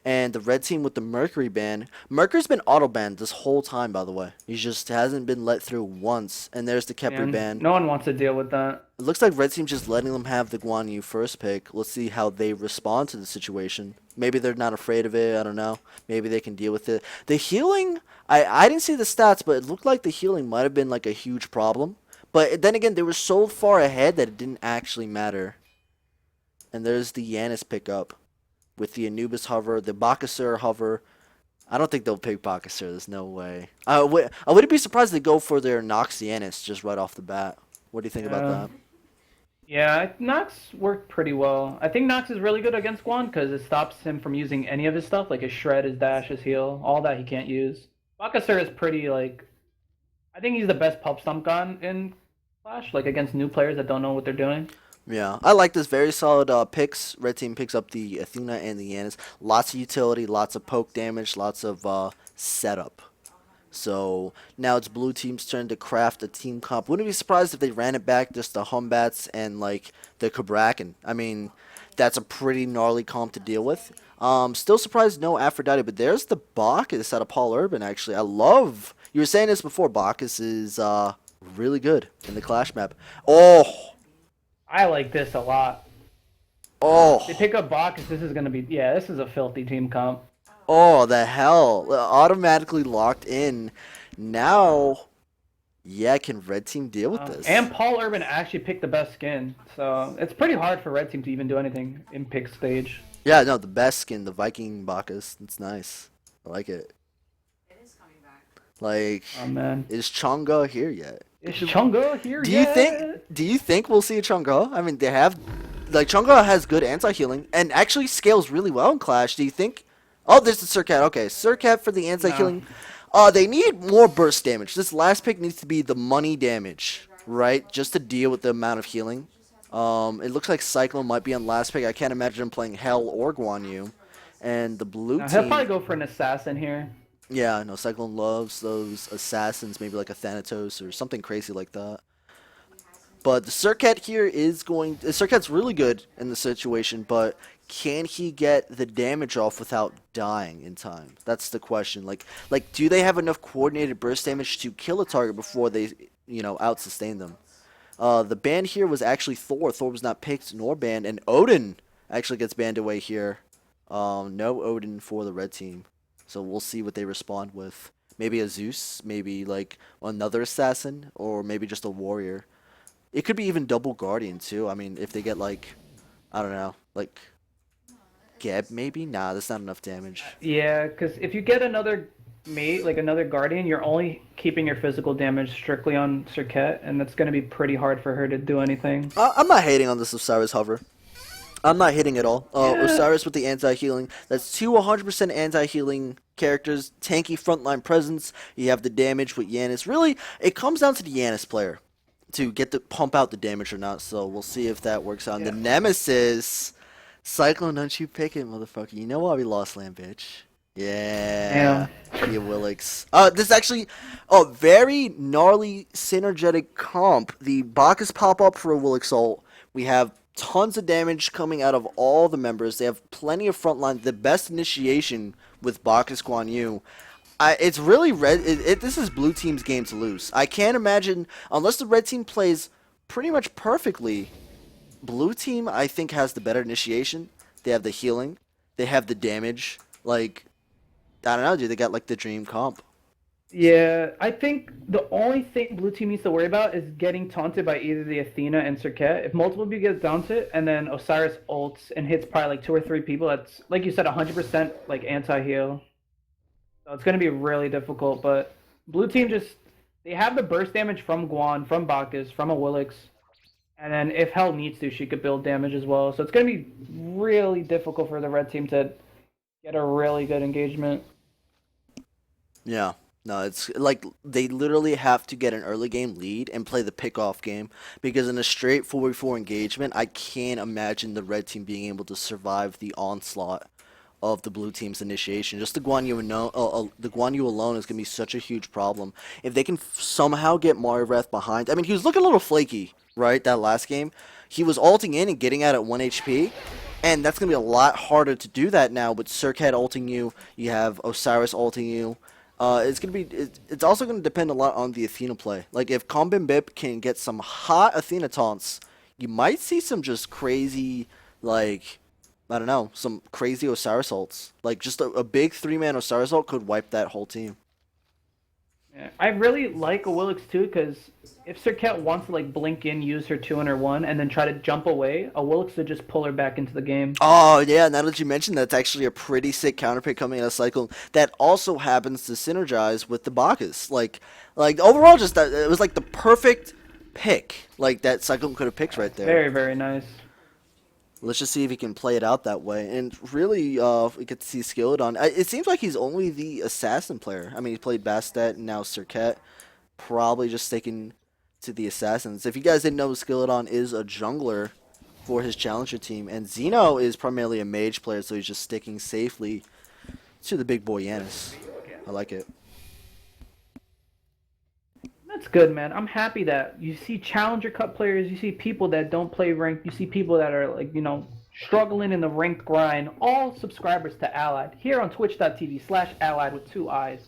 and the red team with the Mercury ban. Mercury's been auto banned this whole time, by the way. He just hasn't been let through once. And there's the Kepri And ban. no one wants to deal with that. It looks like red team just letting them have the Guan Yu first pick. Let's see how they respond to the situation. Maybe they're not afraid of it. I don't know. Maybe they can deal with it. The healing, I didn't see the stats, but it looked like the healing might have been like a huge problem. But then again, they were so far ahead that it didn't actually matter. And there's the Yanis pickup with the Anubis hover, the Bakasur hover. I don't think they'll pick Bakasur. There's no way. I wouldn't be surprised if they go for their Nox Yanis just right off the bat. What do you think about Yeah. that? Yeah, Nox worked pretty well. I think Nox is really good against Guan because it stops him from using any of his stuff, like his shred, his dash, his heal, all that he can't use. Bakasur is pretty like I think he's the best pulp stomp gun in Clash, like against new players that don't know what they're doing. Yeah, I like this. Very solid picks. Red team picks up the Athena and the Yanis. Lots of utility, lots of poke damage, lots of setup. So now it's blue team's turn to craft a team comp. Wouldn't be surprised if they ran it back just the Humbats and like the Kabrakan. I mean, that's a pretty gnarly comp to deal with. Still surprised no Aphrodite, but there's the Bacchus out of Paul Urban actually. I love you were saying this before, Bacchus is really good in the Clash map. Oh, I like this a lot. They oh. pick up Bacchus, this is gonna be this is a filthy team comp. Oh, the hell. Automatically locked in. Now, yeah, can red team deal with this? And Paul Urban actually picked the best skin, so it's pretty hard for Red Team to even do anything in pick stage. Yeah, no, the best skin, the Viking Bacchus. It's nice. I like it. Like, Oh man, is Chonga here yet? is Chunga here Do you think yet? we'll see a Chonga? I mean, they have like Chonga has good anti-healing and actually scales really well in Clash. Do you think Oh, there's the Surcat. Okay, Surcat for the No. anti-healing. They need more burst damage. This last pick needs to be the money damage, right? Just to deal with the amount of healing. It looks like Cyclone might be on last pick. I can't imagine him playing Hell or Guan Yu. And the blue No, he'll team, probably go for an assassin here. yeah, no, Cyclone loves those assassins, maybe like a Thanatos or something crazy like that. But the Surcat here is going. The Surcat's really good in the situation, but can he get the damage off without dying in time? That's the question. Like, do they have enough coordinated burst damage to kill a target before they, out sustain them? The ban here was actually Thor. Thor was not picked nor banned, and Odin actually gets banned away here. No Odin for the red team, so we'll see what they respond with. Maybe a Zeus, maybe like another assassin, or maybe just a warrior. It could be even double guardian too. I mean, if they get like, I don't know, like Geb maybe. Nah, that's not enough damage. Yeah, because if you get another mate, like another guardian, you're only keeping your physical damage strictly on Serket, and that's going to be pretty hard for her to do anything. I'm not hating on this Osiris hover. I'm not hitting at all. Yeah. Osiris with the anti-healing. That's two 100% anti-healing characters. Tanky frontline presence. You have the damage with Yanis. Really, it comes down to the Yanis player to get the pump out the damage or not. So we'll see if that works out. And Yeah. the Nemesis, Cyclone, don't you pick it, motherfucker. You know why we lost land, bitch. Yeah. You Willix. This is actually a very gnarly synergetic comp. The Bacchus pop up for a Willix ult. We have tons of damage coming out of all the members. They have plenty of frontline. The best initiation with Bacchus Guan Yu. It's really red. This is blue team's game to lose. I can't imagine unless the red team plays pretty much perfectly. Blue team, I think, has the better initiation. They have the healing. They have the damage. Like, I don't know, dude. They got like the dream comp. Yeah, I think the only thing blue team needs to worry about is getting taunted by either the Athena and Serket. If multiple people get taunted and then Osiris ults and hits probably like two or three people, that's like you said, 100% like anti-heal. So it's going to be really difficult. But blue team they have the burst damage from Guan, from Bacchus, from a Willix, and then if Hell needs to, she could build damage as well. So it's going to be really difficult for the red team to get a really good engagement. Yeah. No, it's like they literally have to get an early game lead and play the pickoff game because in a straight 4v4 engagement, I can't imagine the red team being able to survive the onslaught of the blue team's initiation. Just the Guan Yu, the Guan Yu alone is going to be such a huge problem. If they can somehow get Mario Wrath behind, I mean, he was looking a little flaky, right, that last game. He was ulting in and getting out at 1 HP, And that's going to be a lot harder to do that now with Circuit ulting you. You have Osiris ulting you. It's going to be. It's also going to depend a lot on the Athena play. Like if Combin can get some hot Athena taunts, you might see some just crazy, like, I don't know, some crazy Osiris ults. Like just a big 3-man Osiris ult could wipe that whole team. Yeah, I really like a Willix too because if Serket wants to like blink in, use her 2 and her 1, and then try to jump away, a Willix would just pull her back into the game. Oh yeah, now that you mentioned that's actually a pretty sick counterpick coming in a cycle that also happens to synergize with the Bacchus. Like overall, just that it was like the perfect pick. Like that Cyclone could have picked right there. Very, very nice. Let's just see if he can play it out that way. And really, we get to see Skilladon. It seems like he's only the assassin player. I mean, he played Bastet and now Circuit. Probably just sticking to the assassins. If you guys didn't know, Skilladon is a jungler for his challenger team. And Zeno is primarily a mage player, so he's just sticking safely to the big boy Yanis. I like it. That's good, man. I'm happy that you see Challenger Cup players, you see people that don't play ranked, you see people that are like, struggling in the ranked grind, all subscribers to Allied here on twitch.tv/allied with 2 eyes.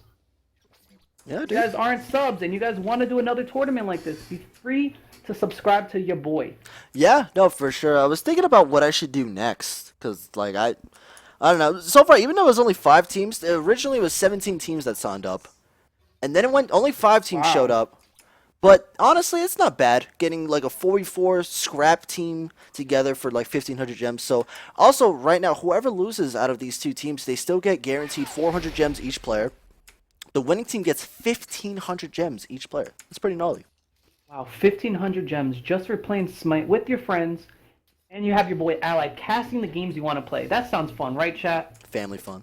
Yeah, dude. You guys aren't subs and you guys want to do another tournament like this, be free to subscribe to your boy. Yeah, no, for sure. I was thinking about what I should do next because, like, I don't know. So far, even though it was only 5 teams, originally it was 17 teams that signed up. And then it went, only 5 teams showed up. But honestly, it's not bad getting like a 44 scrap team together for like 1,500 gems. So also right now, whoever loses out of these 2 teams, they still get guaranteed 400 gems each player. The winning team gets 1,500 gems each player. That's pretty gnarly. Wow, 1,500 gems just for playing Smite with your friends, and you have your boy Allied casting the games you want to play. That sounds fun, right, chat? Family fun.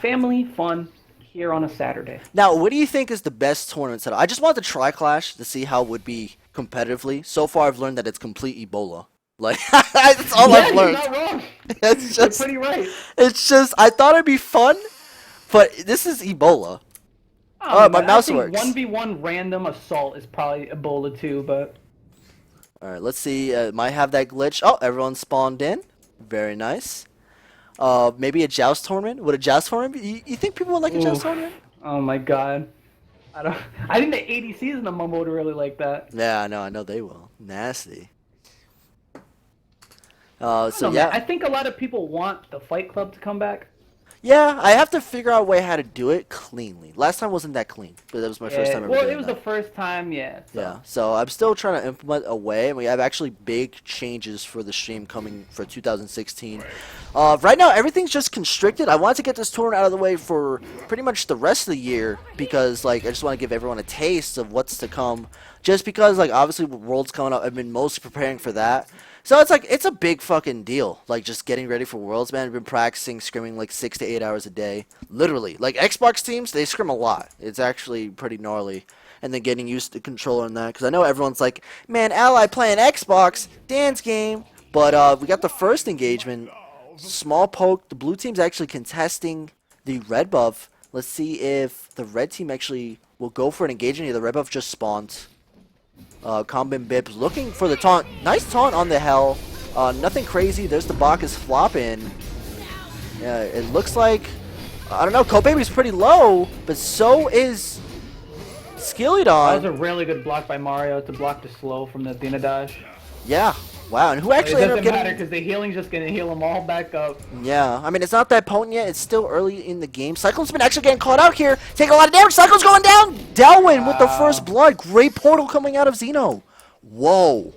Family fun. Here on a Saturday. Now, what do you think is the best tournament setup? I just wanted to try Clash to see how it would be competitively. So far, I've learned that it's complete Ebola. Like, that's all I've learned. You're not wrong. It's You're just, pretty right. it's just, I thought it'd be fun, but this is Ebola. Oh, my mouse works. 1v1 random assault is probably Ebola too, but... Alright, let's see. Might have that glitch. Oh, everyone spawned in. Very nice. Maybe a joust tournament? Would a joust tournament? You think people would like a joust tournament? Oh my god. I think the ADCs in the Mumbo would really like that. Yeah, I know they will. Nasty. Man. I think a lot of people want the Fight Club to come back. Yeah, I have to figure out a way how to do it cleanly. Last time wasn't that clean, but that was my first time ever Well, doing it was that. the first time, yeah. So. Yeah, so I'm still trying to implement a way, and we have actually big changes for the stream coming for 2016. Right now, everything's just constricted. I wanted to get this tournament out of the way for pretty much the rest of the year because, like, I just want to give everyone a taste of what's to come. Just because, like, obviously, Worlds coming up, I've been mostly preparing for that. So it's like, it's a big fucking deal. Like, just getting ready for Worlds, man. I've been practicing scrimming like 6 to 8 hours a day. Literally. Like, Xbox teams, they scrim a lot. It's actually pretty gnarly. And then getting used to the controller and that. Because I know everyone's like, man, Ally playing Xbox, dance game. But we got the first engagement. Small poke. The blue team's actually contesting the red buff. Let's see if the red team actually will go for an engagement here. The red buff just spawned. Combin Bibbs looking for the taunt. Nice taunt on the Hell. Nothing crazy. There's the Bacchus flop in. Yeah, it looks like, I don't know, Kobaby's pretty low, but so is Skilladon. That was a really good block by Mario to block the slow from the Athena dash. Yeah, wow, and who actually ended up getting... It doesn't getting... matter because the healing's just going to heal them all back up. Yeah, I mean, it's not that potent yet. It's still early in the game. Cyclone's been actually getting caught out here. Taking a lot of damage. Cyclone's going down. Delwyn with the first blood. Great portal coming out of Xeno. Whoa.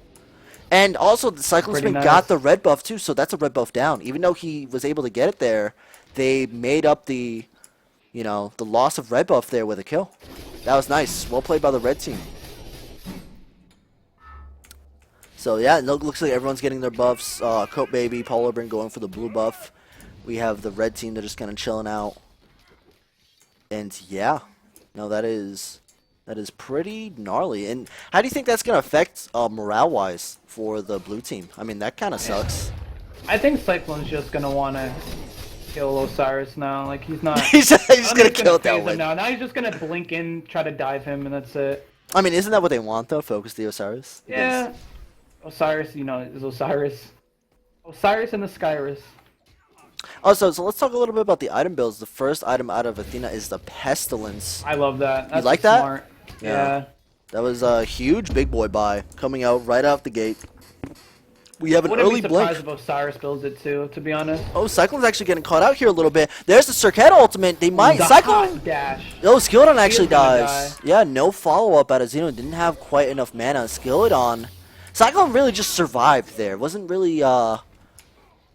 And also, the Cyclone's been got the red buff, too, so that's a red buff down. Even though he was able to get it there, they made up the, the loss of red buff there with a kill. That was nice. Well played by the red team. So yeah, it looks like everyone's getting their buffs. Coat Baby, Polar Bear going for the blue buff. We have the red team, they're just kind of chilling out. And yeah, no, that is pretty gnarly. And how do you think that's going to affect morale-wise for the blue team? I mean, that kind of sucks. I think Cyclone's just going to want to kill Osiris now. Like, he's not... he's going to kill it that way. Now he's just going to blink in, try to dive him, and that's it. I mean, isn't that what they want, though? Focus the Osiris? Yeah. Osiris, is Osiris. Osiris and the Skyrus. Also, so let's talk a little bit about the item builds. The first item out of Athena is the Pestilence. I love that. You That's like a that? smart. Yeah. Yeah. That was a huge big boy buy coming out right off the gate. We have an Wouldn't early be surprised blink. if Osiris builds it too, to be honest. Oh, Cyclone's actually getting caught out here a little bit. There's the Circuit ultimate. They might. The Cyclone. hot dash. Oh, Skilladon actually is gonna dies. Yeah, no follow-up out of Xeno. Didn't have quite enough mana. Skilladon. Cyclone really just survived there. Wasn't really, yeah,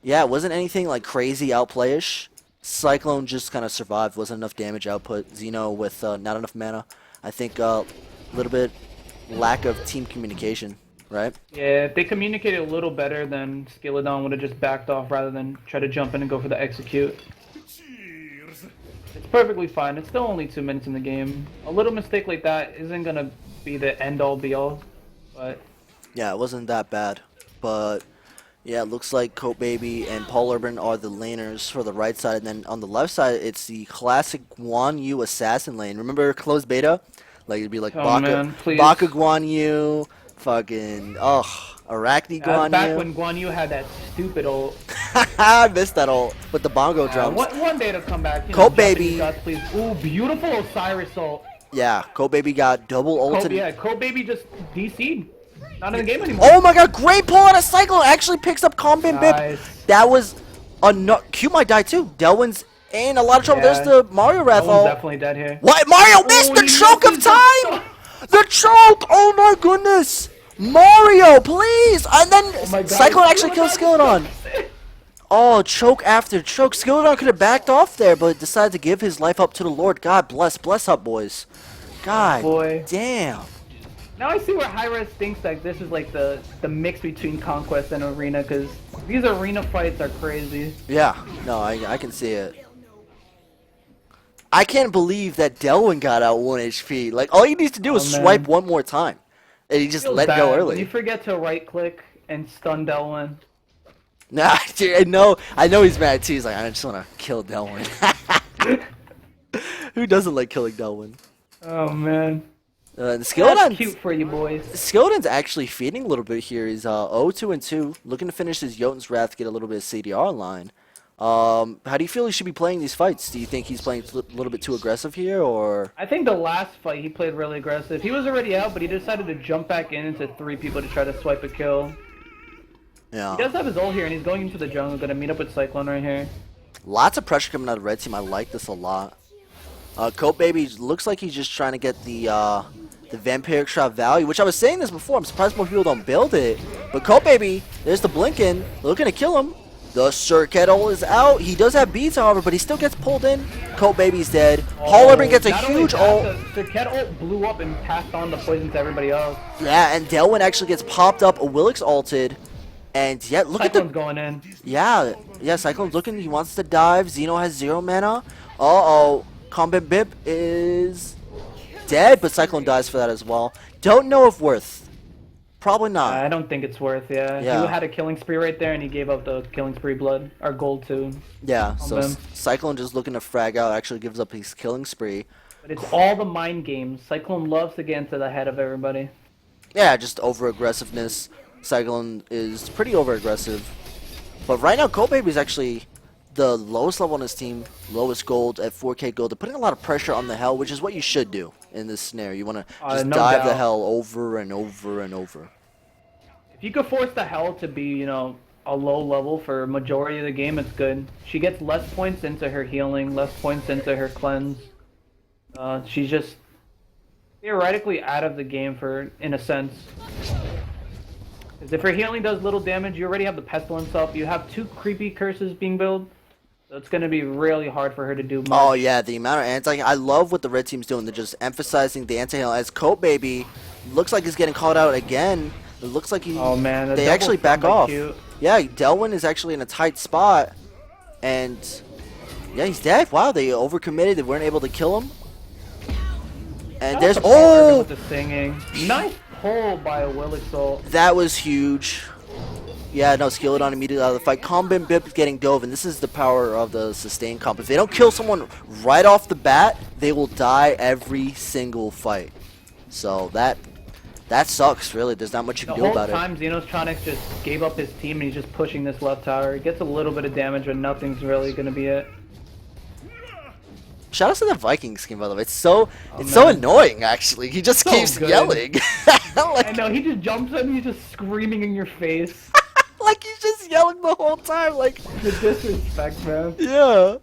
it wasn't anything like crazy outplayish. Cyclone just kind of survived. Wasn't enough damage output. Xeno with not enough mana. I think a little bit lack of team communication, right? Yeah, if they communicated a little better, then Skilladon would have just backed off rather than try to jump in and go for the execute. It's perfectly fine. It's still only 2 minutes in the game. A little mistake like that isn't gonna be the end-all be-all, but Yeah, it wasn't that bad. But yeah, it looks like Coat Baby and Paul Urban are the laners for the right side, and then on the left side, it's the classic Guan Yu assassin lane. Remember closed beta? Like it'd be like oh man, please. Baka Guan Yu, fucking Arachne Guan Back Yu. when Guan Yu had that stupid old. I missed that ult with the bongo drums. One day to come back. You know, Coat Baby. Shots, please. Ooh, beautiful Osiris ult. Yeah, Coat Baby got double ulted. Yeah, Coat Baby just DC'd. Not in the game anymore. Oh my god, great pull out of Cyclone. Actually picks up Combat Bip. Nice. That was a Q might die too. Delwyn's in a lot of trouble. Yeah. There's the Mario Wrath That one's ult. definitely dead here. What? Mario missed the he choke of misses the time! The choke! Oh my goodness! Mario, please! And then Oh my God, Cyclone actually kills Skilladon. Skilladon. Oh, choke after choke. Skilladon could have backed off there, but decided to give his life up to the Lord. God bless up, boys. God boy. damn. Now I see where Hi-Rez thinks like this is like the mix between Conquest and Arena, because these Arena fights are crazy. Yeah, no, I can see it. I can't believe that Delwyn got out 1 HP. Like, all he needs to do is man. swipe one more time. And he just Feels let bad go when early. you forget to right click and stun Delwyn. Nah, dude, I know he's mad too. He's like, I just want to kill Delwyn. Who doesn't like killing Delwyn? Oh man. And That's cute for you boys. Skilladon's actually feeding a little bit here. He's 0-2-2, looking to finish his Jotun's Wrath, get a little bit of CDR line. How do you feel he should be playing these fights? Do you think he's playing a little bit too aggressive here, or? I think the last fight he played really aggressive. He was already out, but he decided to jump back in into 3 people to try to swipe a kill. Yeah. He does have his ult here, and he's going into the jungle. Gonna meet up with Cyclone right here. Lots of pressure coming out of the red team. I like this a lot. Coat Baby looks like he's just trying to get the Vampiric Shroud value, which I was saying this before. I'm surprised more people don't build it. But Coat Baby, there's the Blinkin. Looking to kill him. The Circuit ult is out. He does have beats, however, but he still gets pulled in. Coat Baby's dead. Paul Urban gets a Not only huge that, ult. The Circuit ult blew up and passed on the poison to everybody else. Yeah, and Delwyn actually gets popped up. Willix ulted. And yeah, look Cyclone's at the... going in. Yeah, Cyclone's looking. He wants to dive. Xeno has 0 mana. Uh-oh. Combat Bip is dead, but Cyclone dies for that as well. Don't know if worth. Probably not. I don't think it's worth, yeah. Yeah. He had a killing spree right there, and he gave up the killing spree blood, or gold too. Yeah, so them. Cyclone just looking to frag out, actually gives up his killing spree. But it's all the mind games. Cyclone loves to get into the head of everybody. Yeah, just over-aggressiveness. Cyclone is pretty over-aggressive. But right now, Coat Baby is actually the lowest level on his team, lowest gold at 4K gold. They're putting a lot of pressure on the Hell, which is what you should do in this scenario. You want to just no dive the doubt. Hell over and over and over. If you could force the Hell to be, you know, a low level for majority of the game, it's good. She gets less points into her healing, less points into her cleanse. She's just theoretically out of the game in a sense. Because if her healing does little damage, you already have the Pestilence up. You have 2 creepy curses being built. So it's going to be really hard for her to do much. Oh yeah, the amount of anti. I love what the red team's doing. They're just emphasizing the anti-heal. As Coat Baby looks like he's getting called out again. It looks like Oh man, they actually back by off. Q. Yeah, Delwyn is actually in a tight spot, and yeah, he's dead. Wow, they overcommitted. They weren't able to kill him. And there's Oh! With the singing. Nice pull by a Willix ult. that was huge. Yeah, no, Skilladon immediately out of the fight. Combat Bip getting dove, and this is the power of the sustain comp. If they don't kill someone right off the bat, they will die every single fight. So that That sucks, really. There's not much you The can do whole about it. time, Xenotronics just gave up his team and he's just pushing this left tower. It gets a little bit of damage, but nothing's really gonna be it. Shout out to the Vikings game, by the way. It's Oh, so man. annoying, actually. He just So keeps good. yelling. I like, know, he just jumps and he's just screaming in your face. like he's just yelling the whole time. Like, The disrespect, man. yeah.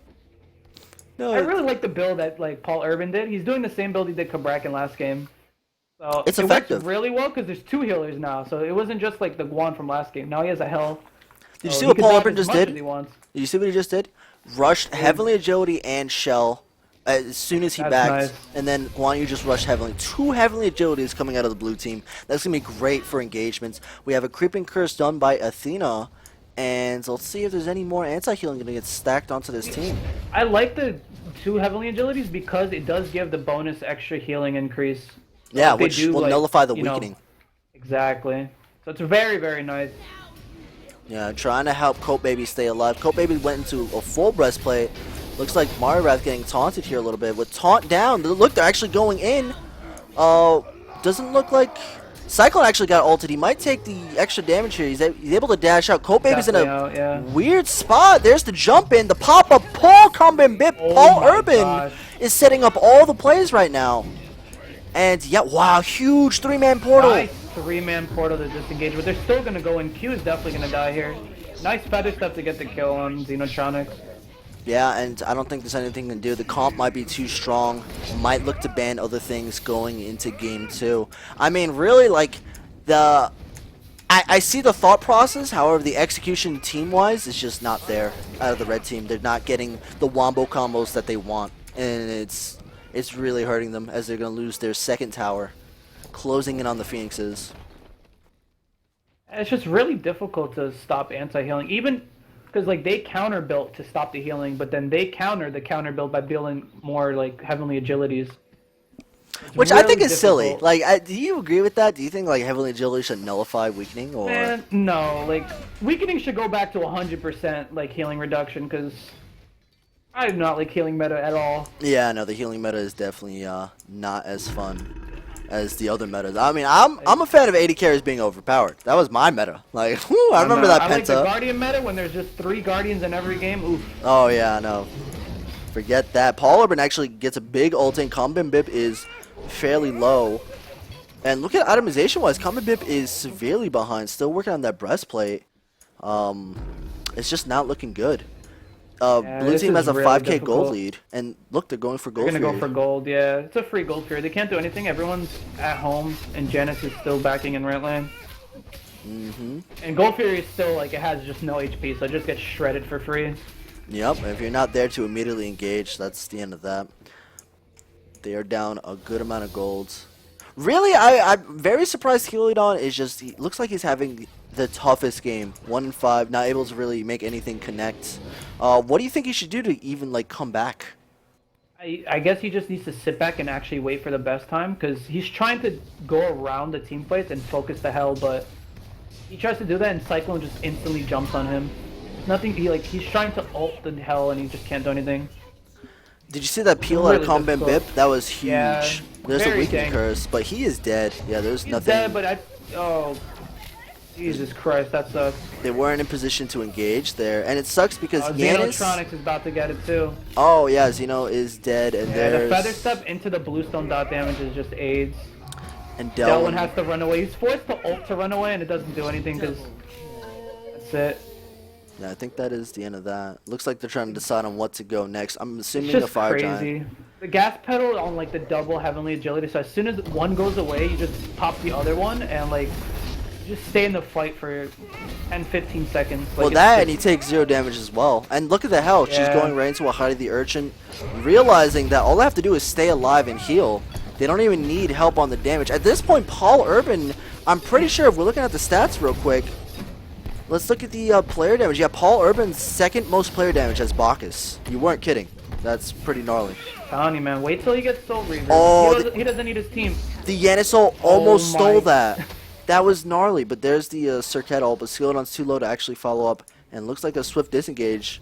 No, I really like the build that like Paul Urban did. He's doing the same build he did Kabrak in last game. So It's it effective. works really well because there's 2 healers now. So it wasn't just like the one from last game. Now he has a health. Did you So see he what can Paul dive Urban as just much did? as he wants. Did you see what he just did? Rushed Heavenly Agility and Shell as soon as he That's backed. nice. And then Guan Yu just rushed Heavenly. 2 Heavenly Agilities coming out of the blue team. That's going to be great for engagements. We have a Creeping Curse done by Athena. And let's see if there's any more anti-healing going to get stacked onto this team. I like the 2 heavenly agilities because it does give the bonus extra healing increase. So Yeah, if they which do, will like, nullify the you know, weakening. exactly. So it's very, very nice. Yeah, trying to help Coat Baby stay alive. Coat Baby went into a full breastplate. Looks like Mario Wrath getting taunted here a little bit. With taunt down, look, they're actually going in. Doesn't look like Cyclone actually got ulted. He might take the extra damage here. He's able to dash out. Coat Baby's in a Definitely out, yeah. weird spot. There's the jump in, the pop up, Paul combo and bip. Oh Paul my Urban gosh. is setting up all the plays right now. And yeah, wow, huge 3-man portal. Nice 3-man portal to disengage, but they're still gonna go in. Q is definitely gonna die here. Nice feather step to get the kill on Xenotronics. Yeah, and I don't think there's anything to do. The comp might be too strong. Might look to ban other things going into game 2. I mean, really, like, I see the thought process. However, the execution team-wise is just not there out of the red team. They're not getting the wombo combos that they want. And it's really hurting them as they're going to lose their second tower. Closing in on the Phoenixes. It's just really difficult to stop anti-healing, even because like they counter built to stop the healing, but then they counter the counter build by building more like heavenly agilities. It's Which I think really is silly. difficult. Like, do you agree with that? Do you think, like, Heavenly Agility should nullify weakening? Or Man, no, like weakening should go back to 100% like healing reduction because I do not like healing meta at all. Yeah, no, the healing meta is definitely not as fun as the other metas. I mean, I'm a fan of 80 carries being overpowered. That was my meta. Like, whew, I remember that I like the penta. Guardian meta when there's just 3 Guardians in every game. Oof. Oh yeah, no. Forget that. Paul Urban actually gets a big ulting. Combat Bip is fairly low. And look at itemization wise, Combat Bip is severely behind. Still working on that breastplate. It's just not looking good. Yeah, Blue this team has is a really 5k gold difficult. lead. And look, they're going for They're gold. gonna go Fury. for gold, yeah. It's a free gold period. They can't do anything. Everyone's at home, and Janice is still backing in right lane. And Gold Fury is still like it has just no HP, so it just gets shredded for free. Yep, if you're not there to immediately engage, that's the end of that. They are down a good amount of golds. Really, I'm very surprised Heliodon is just, he looks like he's having the toughest game. 1-5, not able to really make anything connect. What do you think he should do to even, like, come back? I guess he just needs to sit back and actually wait for the best time, because he's trying to go around the team fights and focus the hell, but he tries to do that and Cyclone just instantly jumps on him. Nothing, he's trying to ult the hell and he just can't do anything. Did you see that peel out of Really Combat difficult. Bip? That was huge. Yeah, There's a very weakening dang. curse, but he is dead. Yeah, there's He's nothing. dead, but oh, Jesus Christ, that sucks. They weren't in position to engage there, and it sucks because Yanis. Xenotronics is about to get it too. Oh yeah, Xeno is dead, and Yeah, there's the feather step into the bluestone dot damage is just AIDS. and Delwyn Delwyn. has to run away. He's forced to ult to run away, and it doesn't do anything because that's it. Yeah, I think that is the end of that. Looks like they're trying to decide on what to go next. I'm It's assuming a just fire crazy. giant. The gas pedal on like the double heavenly agility. So as soon as one goes away, you just pop the other one and like just stay in the fight for 10-15 seconds. Like, Well, it's that and just- he takes 0 damage as well. And look at the health. She's Yeah. going right into a Heidi the Urchin, realizing that all they have to do is stay alive and heal. They don't even need help on the damage. At this point, Paul Urban, I'm pretty sure if we're looking at the stats real quick, let's look at the player damage. Yeah, Paul Urban's second most player damage as Bacchus. You weren't kidding. That's pretty gnarly. telling you, man. Wait till he gets Soul Reaver. Oh, He doesn't need his team. The Yanisol almost Oh stole my- that. That was gnarly, but there's the Circuit ult, but Skilodon's too low to actually follow up, and looks like a swift disengage.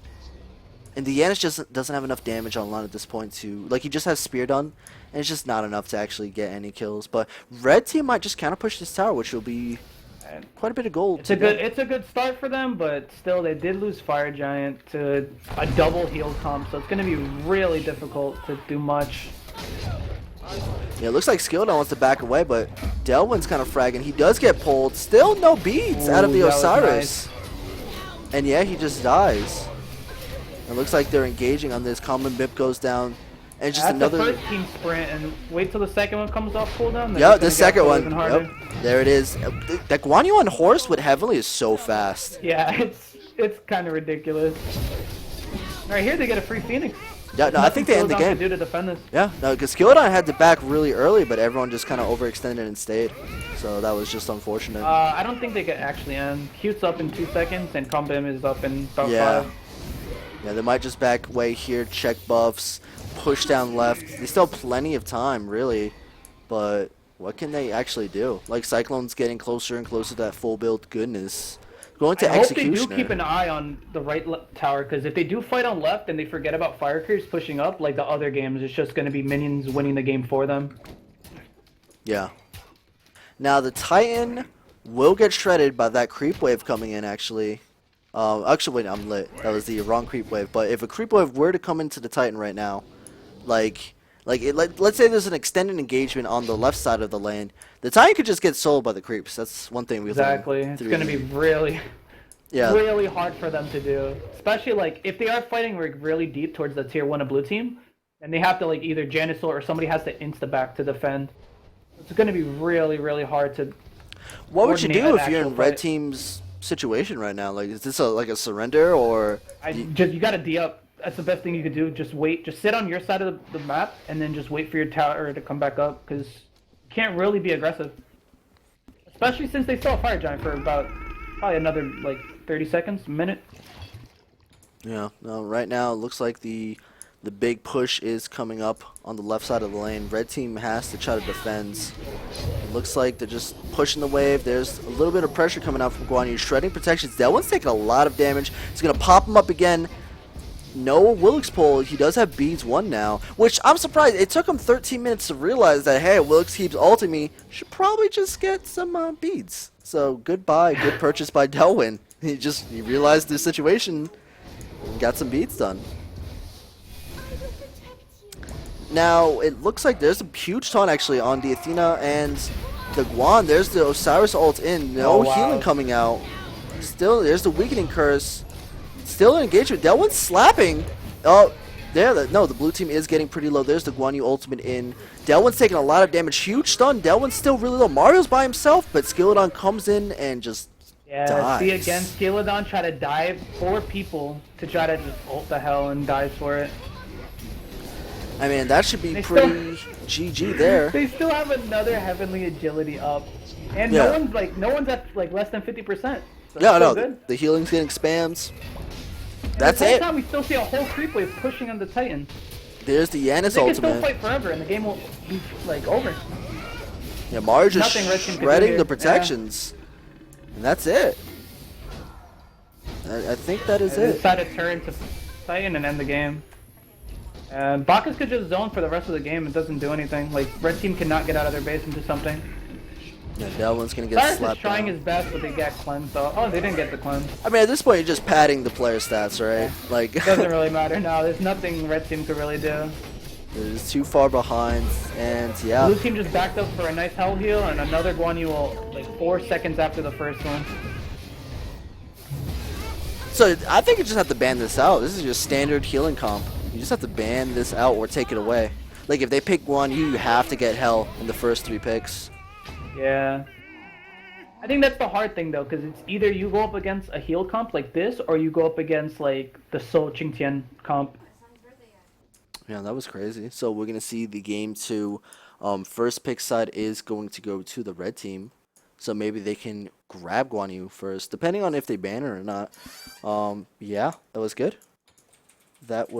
And the Yanis just doesn't have enough damage online at this point to like he just has spear done, and it's just not enough to actually get any kills. But red team might just counter push this tower, which will be And quite a bit of gold to get. it's a good start for them, but still they did lose Fire Giant to a double heal comp, so it's gonna be really difficult to do much. Yeah, it looks like Skilldon wants to back away, but Delwyn's kind of fragging. He does get pulled. Still no beads out of Ooh, the that was Osiris. nice. And yeah, he just dies. It looks like they're engaging on this. Common Bip goes down. And just That's another. the first team sprint, and wait till the second one comes off cooldown. Yeah, the second one. Even harder. Yep. There it is. That Guan Yu on horse with Heavenly is so fast. Yeah, it's kind of ridiculous. All right, here they get a free Phoenix. Yeah, no, I think they end the Skilldon game. can do to defend this. Yeah, no, because Skilldon had to back really early, but everyone just kind of overextended and stayed. So that was just unfortunate. I don't think they could actually end. Cute's up in 2 seconds, and Combim is up in about Yeah. 5. Yeah, they might just back away here, check buffs, push down left. They still have plenty of time, really. But what can they actually do? Like, Cyclone's getting closer and closer to that full build goodness. Going to I hope they Executioner. do keep an eye on the right tower, because if they do fight on left and they forget about Fire Creeps pushing up, like the other games, it's just going to be minions winning the game for them. Yeah. Now, the Titan will get shredded by that creep wave coming in, actually. Actually, wait, I'm lit. That was the wrong creep wave. But if a creep wave were to come into the Titan right now, let's say there's an extended engagement on the left side of the lane, the Titan could just get sold by the creeps. That's one thing we've learned Exactly. It's through going to be the- really, yeah. really hard for them to do. Especially like if they are fighting like really deep towards the tier 1 of blue team, and they have to like either Janice or somebody has to insta back to defend. It's going to be really, really hard to. What would you do coordinate if an you're in actual red fight. team's situation right now? Like, is this like a surrender or? You got to D up. That's the best thing you could do. Just wait. Just sit on your side of the map and then just wait for your tower to come back up, because you can't really be aggressive. Especially since they still have Fire Giant for about probably another like 30 seconds, a minute. Yeah. No. Right now, it looks like the big push is coming up on the left side of the lane. Red team has to try to defend. It looks like they're just pushing the wave. There's a little bit of pressure coming out from Guan Yu. Shredding protections. That one's taking a lot of damage. It's gonna pop him up again. No Wilix pull. He does have beads 1 now, which I'm surprised. It took him 13 minutes to realize that, hey, Wilix keeps ulting me. Should probably just get some beads. So goodbye, good purchase by Delwyn. He realized the situation and got some beads done. Now, it looks like there's a huge taunt actually on the Athena and the Guan. There's the Osiris ult in. No Oh, wow. healing coming out. Still, there's the weakening curse. Still an engagement. That one's slapping. Oh, there. No, the blue team is getting pretty low. There's the Guan Yu ultimate in. Delwyn's taking a lot of damage. Huge stun. Delwyn's still really low. Mario's by himself, but Skilladon comes in and just Yeah, dies. see again, Skilladon try to dive 4 people to try to just ult the hell and dies for it. I mean, that should be They pretty GG there. They still have another Heavenly Agility up, and Yeah. no one's at like less than 50%. So Yeah, it's no, still good. the healing's getting spams. And That's at the same it. time, we still see a whole creep wave pushing on the Titan. There's the Yanis They can still ultimate. fight forever, and the game will be like over. Yeah, Mario just Nothing Red Team can do shredding here. the protections. And that's it. I think that is They it. decided to turn to Titan and end the game. And Bacchus could just zone for the rest of the game. It doesn't do anything. Like, red team cannot get out of their base and do something. Yeah, Delwyn's gonna get Cyrus is slapped trying down. his best, but they get cleansed. So, oh, they didn't get the cleanse. I mean, at this point, you're just padding the player stats, right? Like, Doesn't really matter now. There's nothing red team could really do. it's too far behind, and yeah. Blue team just backed up for a nice hell heal and another Guan Yu ult, like 4 seconds after the first one. So I think you just have to ban this out. This is just standard healing comp. You just have to ban this out or take it away. Like, if they pick one, you have to get hell in the first 3 picks. Yeah. I think that's the hard thing though, because it's either you go up against a heal comp like this, or you go up against like the Soul Qingtian comp. Yeah, that was crazy. So we're gonna see the game 2. First pick side is going to go to the red team. So maybe they can grab Guan Yu first, depending on if they ban her or not. Yeah, that was good. That was